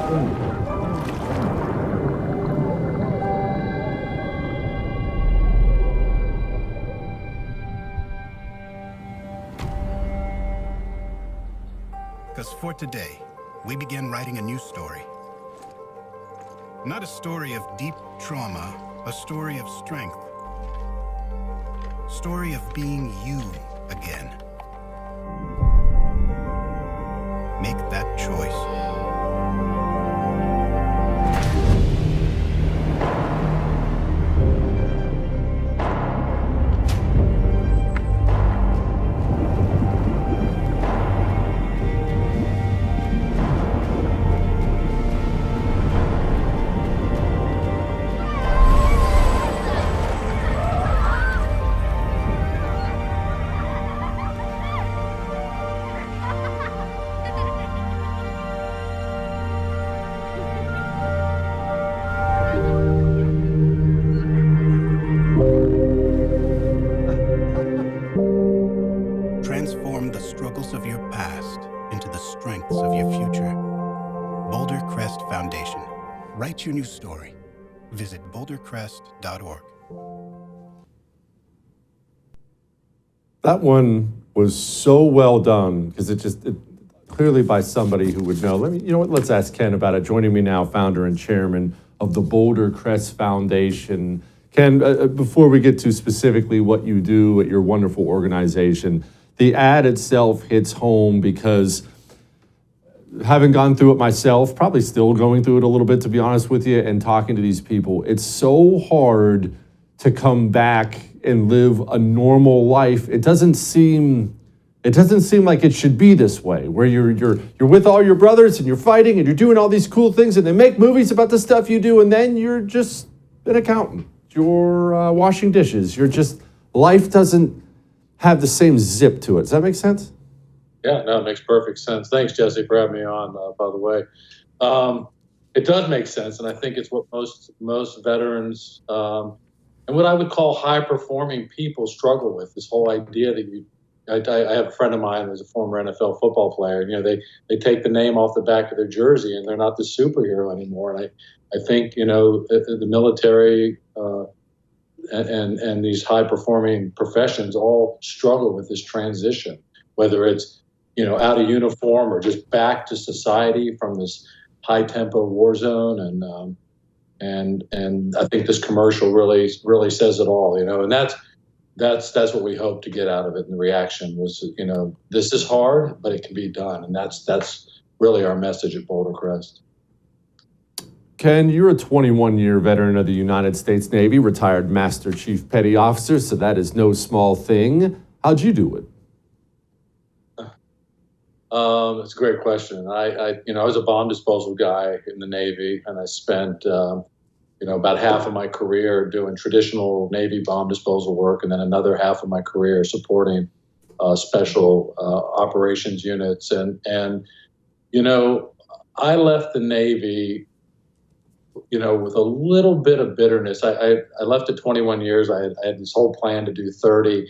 Because for today, we begin writing a new story. Not a story of deep trauma, a story of strength. Story of being you again. Make that choice. Transform the struggles of your past into the strengths of your future. Boulder Crest Foundation. Write your new story. Visit bouldercrest.org. That one was so well done because it clearly by somebody who would know. Let's ask Ken about it. Joining me now, founder and chairman of the Boulder Crest Foundation. Ken, before we get to specifically what you do at your wonderful organization, the ad itself hits home because having gone through it myself, probably still going through it a little bit, to be honest with you, and talking to these people, it's so hard to come back and live a normal life. It doesn't seem like it should be this way, where you're with all your brothers and you're fighting and you're doing all these cool things and they make movies about the stuff you do, and then you're just an accountant. You're washing dishes. Life doesn't have the same zip to it. Does that make sense? Yeah, no, it makes perfect sense. Thanks, Jesse, for having me on, by the way. It does make sense, and I think it's what most veterans and what I would call high-performing people struggle with, this whole idea that I have a friend of mine who's a former NFL football player, and, they take the name off the back of their jersey, and they're not the superhero anymore. And I think, the military and these high-performing professions all struggle with this transition, whether it's, out of uniform or just back to society from this high-tempo war zone. And I think this commercial really says it all, and that's what we hope to get out of it. And the reaction was, this is hard, but it can be done. And that's really our message at Boulder Crest. Ken, you're a 21-year veteran of the United States Navy, retired Master Chief Petty Officer, so that is no small thing. How'd you do it? It's a great question. I was a bomb disposal guy in the Navy, and I spent, about half of my career doing traditional Navy bomb disposal work, and then another half of my career supporting special operations units. And I left the Navy, with a little bit of bitterness. I left at 21 years. I had this whole plan to do 30.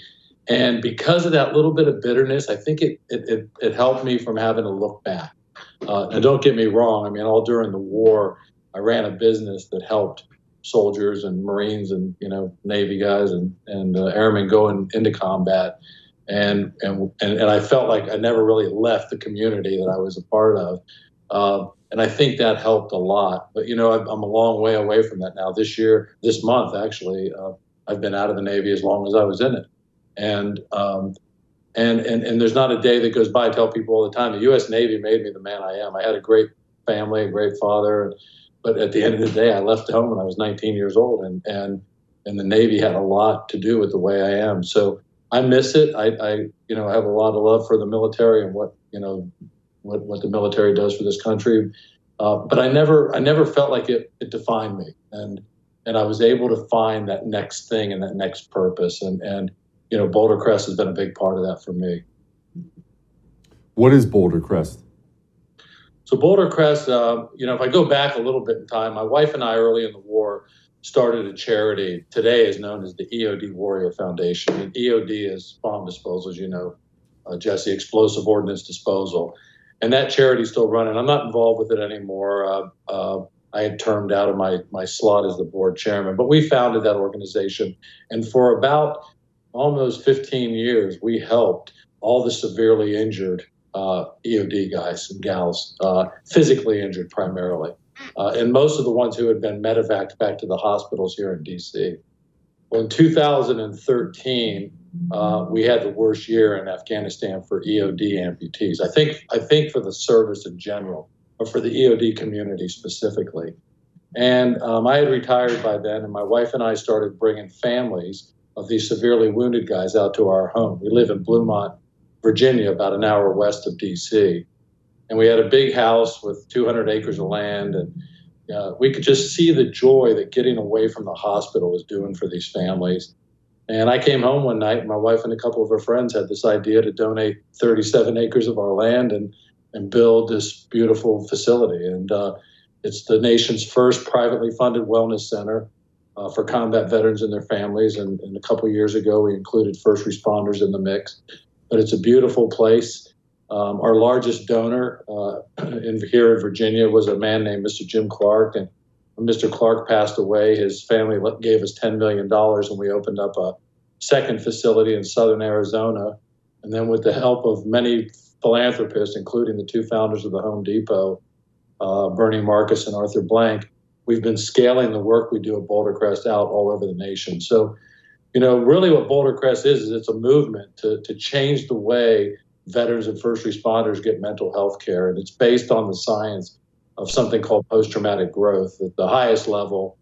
And because of that little bit of bitterness, I think it helped me from having to look back. And don't get me wrong. All during the war, I ran a business that helped soldiers and Marines and, Navy guys and airmen go into combat. And I felt like I never really left the community that I was a part of. And I think that helped a lot. But, I'm a long way away from that now. This month, actually, I've been out of the Navy as long as I was in it. And there's not a day that goes by. I tell people all the time, the U.S. Navy made me the man I am. I had a great family, a great father, but at the end of the day, I left home when I was 19 years old, and the Navy had a lot to do with the way I am. So I miss it. I have a lot of love for the military and what the military does for this country. But I never felt like it defined me, and I was able to find that next thing and that next purpose, and Boulder Crest has been a big part of that for me. What is Boulder Crest? So Boulder Crest, if I go back a little bit in time, my wife and I early in the war started a charity. Today is known as the EOD Warrior Foundation. And EOD is bomb disposal, as you know, Jesse, explosive ordnance disposal. And that charity's still running. I'm not involved with it anymore. I had termed out of my slot as the board chairman, but we founded that organization. And for about almost 15 years, we helped all the severely injured EOD guys and gals, physically injured primarily, and most of the ones who had been medevaced back to the hospitals here in DC. Well, in 2013, we had the worst year in Afghanistan for EOD amputees. I think for the service in general, or for the EOD community specifically. And I had retired by then, and my wife and I started bringing families of these severely wounded guys out to our home. We live in Bluemont, Virginia, about an hour west of DC. And we had a big house with 200 acres of land, and we could just see the joy that getting away from the hospital was doing for these families. And I came home one night, and my wife and a couple of her friends had this idea to donate 37 acres of our land and build this beautiful facility. And it's the nation's first privately funded wellness center for combat veterans and their families. And a couple of years ago, we included first responders in the mix. But it's a beautiful place. Our largest donor here in Virginia was a man named Mr. Jim Clark. And when Mr. Clark passed away, his family gave us $10 million, and we opened up a second facility in southern Arizona. And then with the help of many philanthropists, including the two founders of the Home Depot, Bernie Marcus and Arthur Blank, we've been scaling the work we do at Boulder Crest out all over the nation. So, really what Boulder Crest is it's a movement to change the way veterans and first responders get mental health care. And it's based on the science of something called post-traumatic growth. At the highest level,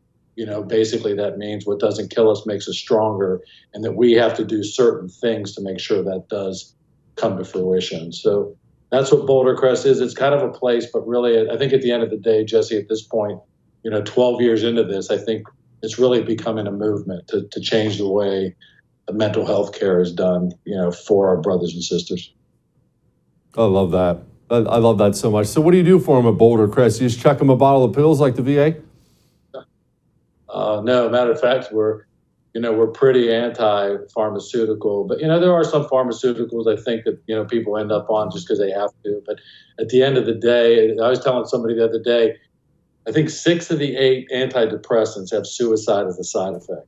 basically that means what doesn't kill us makes us stronger, and that we have to do certain things to make sure that does come to fruition. So that's what Boulder Crest is. It's kind of a place, but really, I think at the end of the day, Jesse, at this point, 12 years into this, I think it's really becoming a movement to change the way the mental health care is done, for our brothers and sisters. I love that. I love that so much. So what do you do for them at Boulder Crest? You just chuck them a bottle of pills like the VA? No, matter of fact, we're pretty anti-pharmaceutical, but there are some pharmaceuticals I think that people end up on just because they have to. But at the end of the day, I was telling somebody the other day, I think 6 of the 8 antidepressants have suicide as a side effect.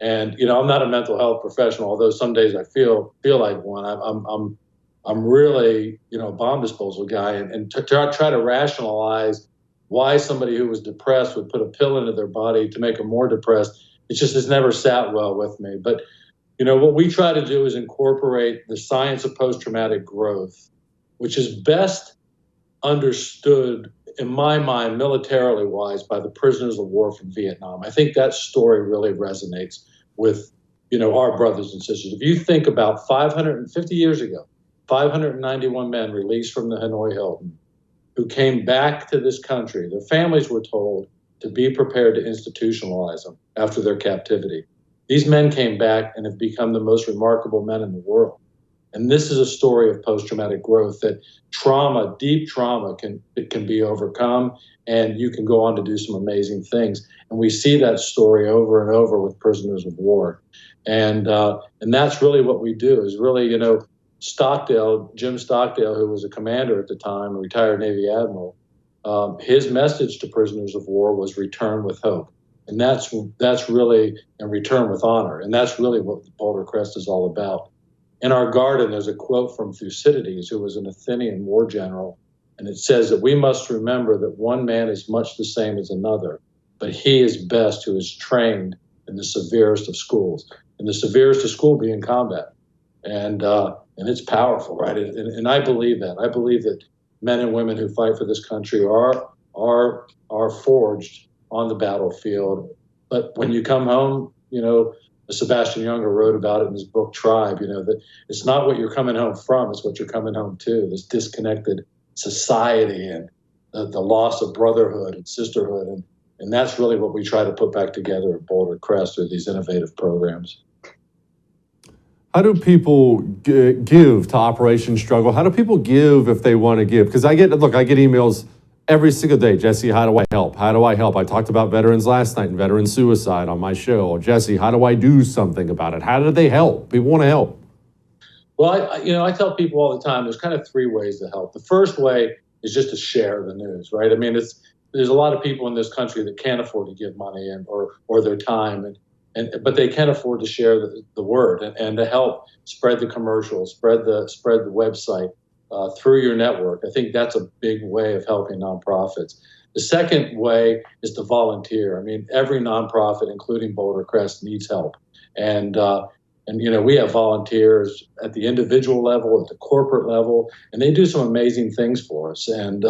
And I'm not a mental health professional, although some days I feel like one. I'm really a bomb disposal guy, and to try to rationalize why somebody who was depressed would put a pill into their body to make them more depressed. It just has never sat well with me. But, what we try to do is incorporate the science of post-traumatic growth, which is best understood, in my mind, militarily wise, by the prisoners of war from Vietnam. I think that story really resonates with, our brothers and sisters. If you think about 550 years ago, 591 men released from the Hanoi Hilton who came back to this country, their families were told to be prepared to institutionalize them after their captivity. These men came back and have become the most remarkable men in the world. And this is a story of post-traumatic growth, that trauma, deep trauma, can be overcome, and you can go on to do some amazing things. And we see that story over and over with prisoners of war. And that's really what we do, is really, Jim Stockdale, who was a commander at the time, a retired Navy admiral, his message to prisoners of war was return with hope. And that's really, and return with honor. And that's really what the Boulder Crest is all about. In our garden, there's a quote from Thucydides, who was an Athenian war general, and it says that we must remember that one man is much the same as another, but he is best who is trained in the severest of schools, and the severest of school being combat. And it's powerful, right? And I believe that. I believe that men and women who fight for this country are forged on the battlefield. But when you come home, Sebastian Junger wrote about it in his book Tribe, that it's not what you're coming home from, it's what you're coming home to, this disconnected society and the loss of brotherhood and sisterhood. And that's really what we try to put back together at Boulder Crest through these innovative programs. How do people give to Operation Struggle? How do people give if they want to give? Because I get emails every single day. Jesse, how do I help? How do I help? I talked about veterans last night and veteran suicide on my show. Jesse, how do I do something about it? How do they help? People want to help. Well, I tell people all the time, there's kind of three ways to help. The first way is just to share the news, right? I mean, there's a lot of people in this country that can't afford to give money or their time, but they can afford to share the word and to help spread the commercials, spread the website through your network. I think that's a big way of helping nonprofits. The second way is to volunteer. I mean, every nonprofit, including Boulder Crest, needs help, and we have volunteers at the individual level, at the corporate level, and they do some amazing things for us. And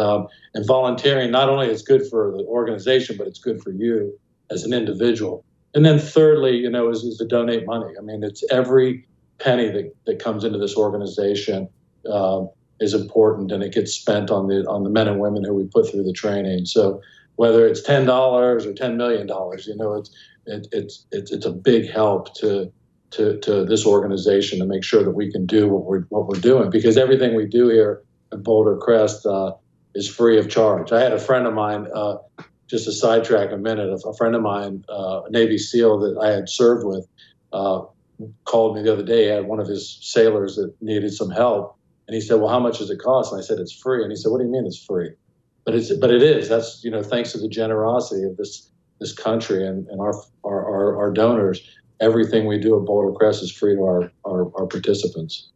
volunteering not only is good for the organization, but it's good for you as an individual. And then thirdly, is to donate money. I mean, it's every penny that comes into this organization is important, and it gets spent on the men and women who we put through the training. So whether it's $10 or $10 million, it's a big help to this organization to make sure that we can do what we're doing, because everything we do here at Boulder Crest is free of charge. I had a friend of mine, just to sidetrack a minute, a friend of mine, a Navy SEAL that I had served with, called me the other day. He had one of his sailors that needed some help, and he said, "Well, how much does it cost?" And I said, "It's free." And he said, "What do you mean it's free?" But it is. That's thanks to the generosity of this country and our donors. Everything we do at Boulder Crest is free to our participants.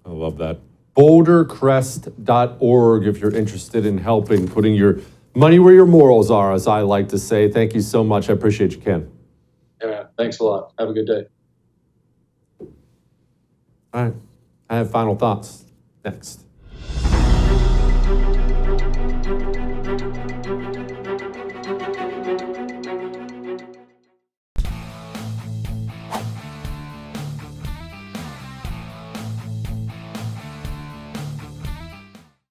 I love that. BoulderCrest.org if you're interested in helping, putting your money where your morals are, as I like to say. Thank you so much. I appreciate you, Ken. Yeah, thanks a lot. Have a good day. All right. I have final thoughts next.